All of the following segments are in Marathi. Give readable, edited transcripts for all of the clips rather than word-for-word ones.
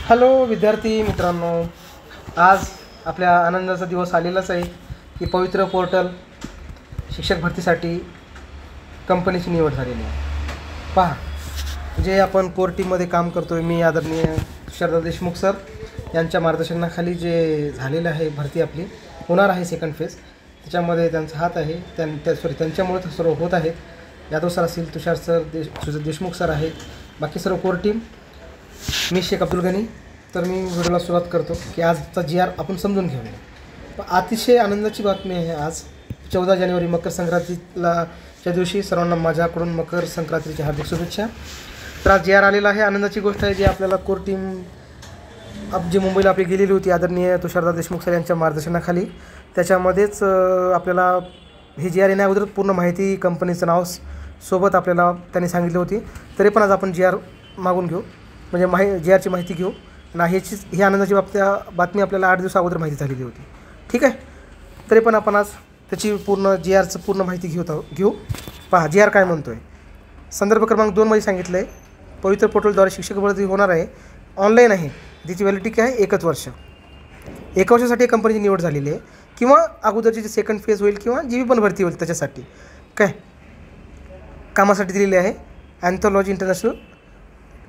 हॅलो विद्यार्थी मित्रांनो, आज आपल्या आनंदाचा दिवस आलेलाच आहे की पवित्र पोर्टल शिक्षक भरतीसाठी कंपनीची निवड झालेली आहे। पहा, जे आपण कोर टीममध्ये काम करतो आहे, मी आदरणीय तुषारदा देशमुख सर यांच्या मार्गदर्शनाखाली जे झालेलं आहे भरती आपली होणार आहे सेकंड फेज, त्याच्यामध्ये त्यांचा हात आहे। त्यांच्यामुळे सर्व होत आहे। यादव सर असतील, तुषार सर, देशमुख सर आहेत, बाकी सर्व कोर टीम, मी शेख अब्दुल गनी। तर मी व्हिडिओला सुरुवात करतो की आजचा GR आपण समजून घेऊया। अतिशय आनंदाची बातमी आहे। आज 14 जानेवारी मकर संक्रांतीच्या दिवशी सर्वांना माझ्याकडून मकर संक्रांतीच्या हार्दिक शुभेच्छा। तर आज GR आलेला आहे, आनंदाची गोष्ट आहे। जी आपल्याला कोर टीम जी मुंबईला आपली गेलेली होती आदरणीय तुषारदा देशमुख सर यांच्या मार्गदर्शनाखाली, त्याच्यामध्येच आपल्याला हे GR येण्या अगोदर पूर्ण माहिती, कंपनीचं नाव सोबत आपल्याला त्यांनी सांगितली होती। तरी पण आज आपण GR मागून घेऊ, म्हणजे GRची माहिती घेऊ ना। ही आनंदाची बातमी आपल्याला 8 दिवस अगोदर माहिती झालेली होती, ठीक आहे। तरी पण आपण आज त्याची पूर्ण GRचं पूर्ण माहिती घेऊ। पहा, GR काय म्हणतो आहे। संदर्भ क्रमांक 2 मध्ये सांगितलं आहे, पवित्र पोर्टलद्वारे शिक्षक भरती होणार आहे, ऑनलाईन आहे, तिची व्हॅलिडिटी काय आहे 1 वर्ष। 1 वर्षासाठी कंपनीची निवड झालेली आहे, किंवा अगोदरची जी सेकंड फेज होईल किंवा जी पण भरती होईल त्याच्यासाठी काय कामासाठी दिलेली आहे। अँथॉलॉजी इंटरनॅशनल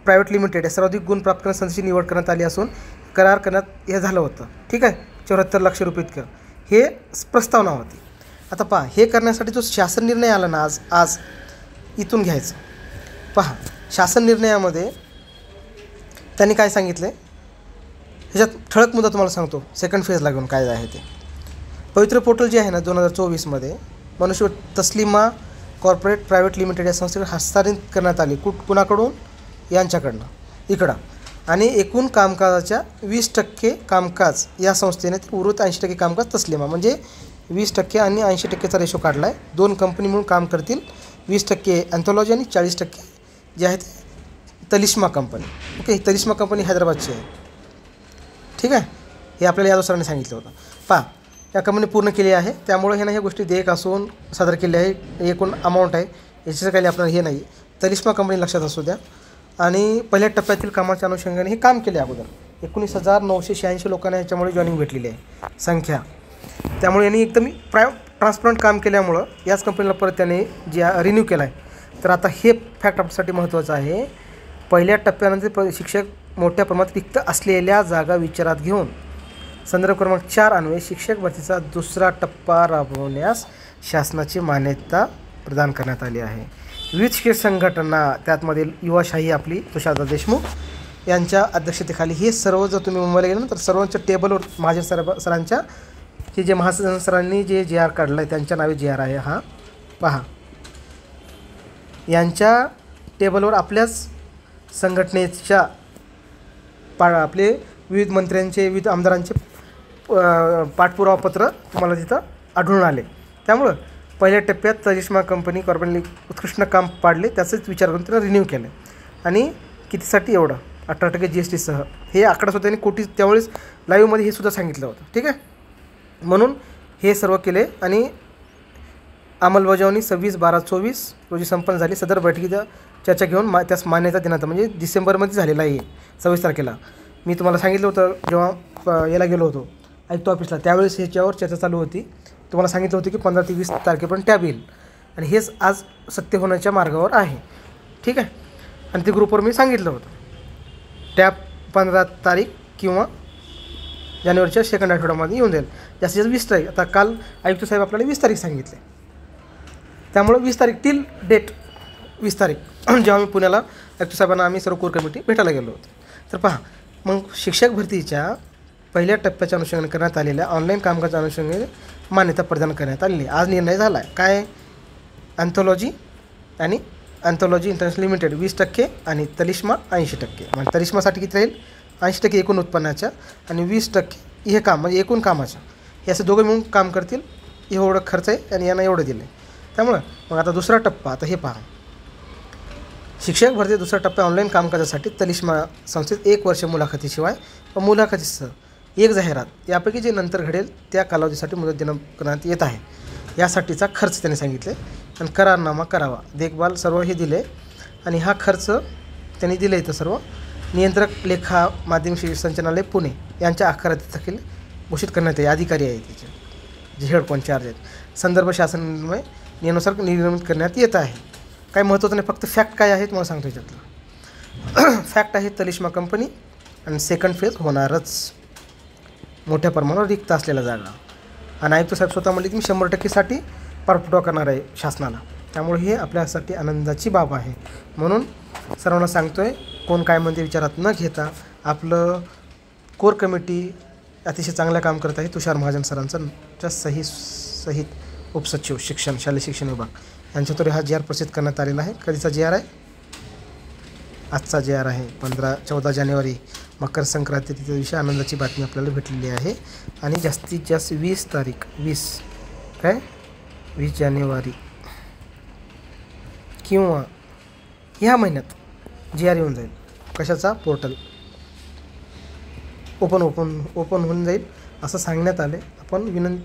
प्रायव्हेट लिमिटेड या सर्वाधिक गुण प्राप्त करणाऱ्या संस्थेची निवड करण्यात आली असून करार करण्यात हे झालं होतं, ठीक आहे। 74 लाख रुपये इतकं हे प्रस्तावना होती। आता पहा, हे करण्यासाठी जो शासन निर्णय आला ना आज इथून घ्यायचं। पहा, शासन निर्णयामध्ये त्यांनी काय सांगितलं आहे, ह्याच्यात ठळक मुद्दा तुम्हाला सांगतो सेकंड फेजला घेऊन काय आहे ते। पवित्र पोर्टल जे आहे ना 2024 मनुष्य तस्लिमा कॉर्पोरेट प्रायव्हेट लिमिटेड या संस्थेकडे हस्तांतरित करण्यात आली। कुणाकडून? यांच्याकडनं इकडं। आणि एकूण कामकाजाच्या 20% कामकाज या संस्थेने उर्वरित 80% कामकाज तस्लिमा, म्हणजे 20% आणि 80%चा रेशो काढला आहे। 2 कंपनी म्हणून काम करतील, 20% अँथॉलॉजी आणि 40% जे आहे ते तलिस्मा कंपनी। ओके, तलिस्मा कंपनी हैदराबादची आहे, ठीक आहे। हे आपल्याला यादव सरांनी सांगितलं होतं। पहा, या कंपनी पूर्ण केली आहे, त्यामुळे हे ना ह्या गोष्टी देयक असून सादर केले आहे। एकूण अमाऊंट आहे, याचं काही आपल्याला हे नाही। तलिस्मा कंपनी लक्षात असू द्या। आणि पहिल्या टप्प्यातील कामाच्या अनुषंगाने हे काम केले अगोदर 19,986 लोकांना ह्याच्यामुळे जॉईनिंग भेटलेली आहे संख्या। त्यामुळे यांनी एकदम ट्रान्सपरंट काम केल्यामुळं याच कंपनीला परत त्याने जे रिन्यू केला आहे। तर आता हे फॅक्ट आपल्यासाठी महत्त्वाचं आहे। पहिल्या टप्प्यानंतर शिक्षक मोठ्या प्रमाणात रिक्त असलेल्या जागा विचारात घेऊन संदर्भ क्रमांक 4 अन्वये शिक्षक भरतीचा दुसरा टप्पा राबवण्यास शासनाची मान्यता प्रदान करण्यात आली आहे। विविध शिक्षक संघटना, त्यातमध्ये युवाशाही आपली तुषारदा देशमुख यांच्या अध्यक्षतेखाली हे सर्व, जर तुम्ही मुंबईला गेलं ना तर सर्वांच्या टेबलवर महाजन सरांच्या हे जे महाजन सरांनी जे GR काढलं आहे त्यांच्या नावे GR आहे हा। पहा, यांच्या टेबलवर आपल्याच संघटनेच्या आपले विविध मंत्र्यांचे, विविध आमदारांचे पाठपुरावापत्र तुम्हाला तिथं आढळून आले। त्यामुळं पहिल्या टप्प्यात तलिस्मा कंपनी कॉर्पोरेटने उत्कृष्ट काम पाडले, त्याचंच विचार करून त्याला रिन्यू केलं। आणि कितीसाठी? एवढं 18% GST सह हे आकडासुद्धा त्यांनी कोटी त्यावेळेस लाईव्हमध्ये हे सुद्धा सांगितलं होतं, ठीक आहे। म्हणून हे सर्व केले आणि अंमलबजावणी 26/12/24 रोजी संपन्न झाली। सदर बैठकीत चर्चा घेऊन त्यास मान्यता देण्यात, म्हणजे डिसेंबरमध्ये झालेला आहे 26 तारखेला। मी तुम्हाला सांगितलं होतं जेव्हा याला गेलो होतो आयुक्त ऑफिसला, त्यावेळेस ह्याच्यावर चर्चा चालू होती। तुम्हाला सांगितलं होतं की 15 ते 20 तारखेपर्यंत टॅब येईल, आणि हेच आज सत्य होण्याच्या मार्गावर आहे, ठीक आहे। आणि ते ग्रुपवर मी सांगितलं होतं टॅब 15 तारीख किंवा जानेवारीच्या सेकंड आठवड्यामध्ये येऊन जाईल, जास्तीत जास्त 20 तारीख। आता काल आयुक्त साहेब आपल्याला 20 तारीख सांगितले, त्यामुळे 20 तारीख टिल डेट 20 तारीख जेव्हा मी पुण्याला आयुक्त साहेबांना आम्ही सर्व कोर कमिटी भेटायला गेलो होतो। तर पहा, मग शिक्षक भरतीच्या पहिल्या टप्प्याच्या अनुषंगाने करण्यात आलेल्या ऑनलाईन कामकाजाच्या अनुषंगाने मान्यता प्रदान करण्यात आलेली। आज निर्णय झाला आहे काय, अँथॉलॉजी आणि अँथॉलॉजी इंटरनॅशनल लिमिटेड 20% आणि तलिस्मा 80%। म्हणजे तलिस्मासाठी किती राहील? 80% एकूण उत्पन्नाच्या आणि 20% हे काम, म्हणजे एकूण कामाच्या, हे असं दोघं मिळून काम करतील। एवढं खर्च आहे आणि यांना एवढं दिलं आहे। त्यामुळं मग आता दुसरा टप्पा, आता हे पहा, शिक्षक भरती दुसरा टप्पा ऑनलाईन कामकाजासाठी तलिस्मा संस्थेत 1 वर्ष मुलाखतीशिवाय व मुलाखतीसह 1 जाहिरात यापैकी जे नंतर घडेल त्या कालावधीसाठी मुदत देण्यात करण्यात येत आहे। यासाठीचा खर्च त्यांनी सांगितले आणि करारनामा करावा, देखभाल सर्व हे दिले। आणि हा खर्च त्यांनी दिले इथं सर्व नियंत्रक लेखा माध्यमिक शिक्षण संचालनालय पुणे यांच्या अखत्यारीखाली घोषित करण्यात येईल. अधिकारी आहे त्याचे जे हेड कॉन्चार्ज आहेत. संदर्भ शासनामुळे नियमानुसार निर्गमित करण्यात येत आहे. काही महत्त्वाचं नाही, फक्त फॅक्ट काय आहे तुम्हाला सांगतो याच्यातलं. फॅक्ट आहे तलिश्मा कंपनी आणि सेकंड फेज होणारच. मोठ्या प्रमाणावर रिक्त असलेल्या जागा आणि आयुक्त साहेब स्वतः म्हणले की मी 100%साठी पाठपुरावा करणार आहे शासनाला. त्यामुळे हे आपल्यासाठी आनंदाची बाब आहे. म्हणून सर्वांना सांगतो आहे, कोण काय म्हणते विचारात न घेता आपलं कोर कमिटी अतिशय चांगलं काम करत आहे. तुषार महाजन सरांचा सहित उपसचिव शिक्षण शालेय शिक्षण विभाग यांच्याद्वारे हा GR प्रसिद्ध करण्यात आलेला आहे. कधीचा GR आहे? आजचा GR आहे 14 जानेवारी मकर संक्रांती त्या दिवशी आनंदाची बातमी आपल्याला भेटलेली आहे. आणि जास्तीत जास्त 20 तारीख 20 जानेवारी किंवा ह्या महिन्यात GR येऊन जाईल. कशाचा? पोर्टल ओपन होऊन जाईल असं सांगण्यात आले. आपण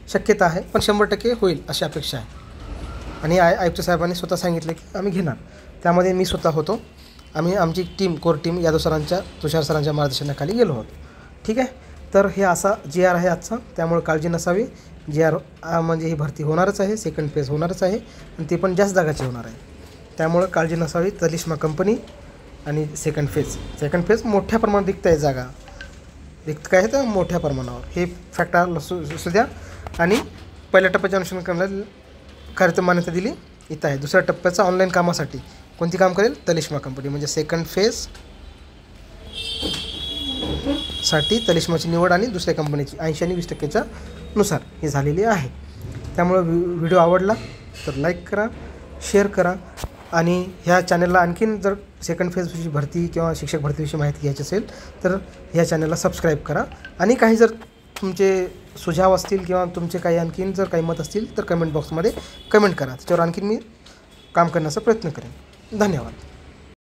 शक्यता आहे पण 100% होईल अशी अपेक्षा आहे. आणि आयुक्त साहेबांनी स्वतः सांगितले की आम्ही घेणार. त्यामध्ये मी स्वतः होतो. आमची टीम कोर टीम यादव सरांच्या तुषार सरांच्या मार्गदर्शनाखाली गेलो होतो. ठीक आहे. तर हे असा GR आहे आजचा. त्यामुळे काळजी नसावी. GR म्हणजे ही भरती होणारच आहे. सेकंड फेज होणारच आहे आणि ते पण जास्त जागाची होणार आहे. त्यामुळे काळजी नसावी. तलिश्मा कंपनी आणि सेकंड फेज मोठ्या प्रमाणात रिक्त आहे जागा. रिक्त काय आहे तर मोठ्या प्रमाणावर. हे फॅक्ट असू द्या. आणि पहिल्या टप्प्याचे अनुसरण करण्याला कार्यक्रम मान्यता दिली इथं आहे. दुसऱ्या टप्प्याचा ऑनलाईन कामासाठी कोणती काम करेल? तलिश्मा कंपनी. म्हणजे सेकंड फेजसाठी तलिश्माची निवड आणि दुसऱ्या कंपनीची 80 आणि 20% नुसार ही झालेली आहे. त्यामुळे व्हिडिओ आवडला तर लाईक करा, शेअर करा. आणि ह्या चॅनलला आणखीन जर सेकंड फेजविषयी भरती किंवा शिक्षक भरतीविषयी माहिती घ्यायची असेल तर ह्या चॅनलला सबस्क्राईब करा. आणि काही जर तुमचे सुझाव असतील किंवा तुमचे काही आणखीन जर काही मत असतील तर कमेंट बॉक्समध्ये कमेंट करा. त्याच्यावर आणखीन मी काम करण्याचा प्रयत्न करेन. धन्यवाद.